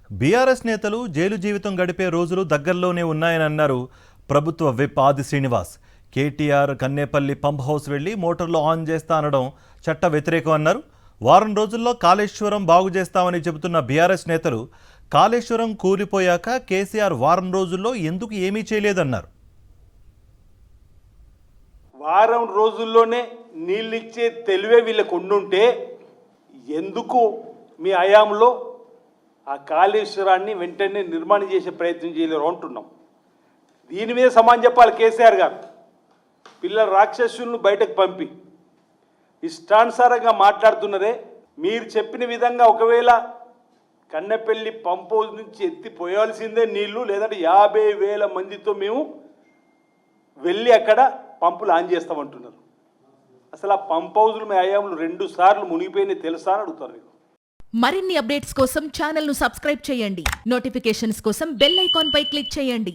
BRS నేతలు jail జీవితం గడిపే రోజులు దగ్గరలోనే ఉన్నాయని అన్నారు ప్రభుత్వ విప్ ఆది శ్రీనివాస్. కేటీఆర్ కన్నేపల్లి పంప్ హౌస్ వెళ్లి మోటార్లు ఆన్ చేస్తా అనడం చట్ట వ్యతిరేకం అన్నారు. వారం రోజుల్లో కాళేశ్వరం బాగు చేస్తామని చెబుతున్న బీఆర్ఎస్ నేతలు కాళేశ్వరం కూలిపోయాక కేసీఆర్ వారం రోజుల్లో ఎందుకు ఏమీ చేయలేదన్నారు. వారం రోజుల్లోనే నీళ్ళిచ్చే తెలివే వీళ్ళకు ఉండుంటే ఎందుకు మీ హయాంలో ఆ కాళేశ్వరాన్ని వెంటనే నిర్మాణం చేసే ప్రయత్నం చేయలేరు అంటున్నాం. దీని మీద సమాధానం చెప్పాలి కేసీఆర్ గారు. పిల్లల రాక్షసులను బయటకు పంపి ఇష్టానుసారంగా మాట్లాడుతున్నారే. మీరు చెప్పిన విధంగా ఒకవేళ కన్నెపల్లి పంప్ హౌస్ నుంచి ఎత్తిపోయాల్సిందే నీళ్లు, లేదంటే 50,000 మందితో మేము వెళ్ళి అక్కడ పంపులు ఆన్ చేస్తామంటున్నారు. అసలు ఆ పంప్ హౌస్లు మీ హయాంలో 2 సార్లు మునిగిపోయినాయి తెలుసా అని అడుగుతారు. మరిన్ని అప్డేట్స్ కోసం ఛానల్ ను సబ్స్క్రైబ్ చేయండి. నోటిఫికేషన్స్ కోసం బెల్ ఐకాన్ పై క్లిక్ చేయండి.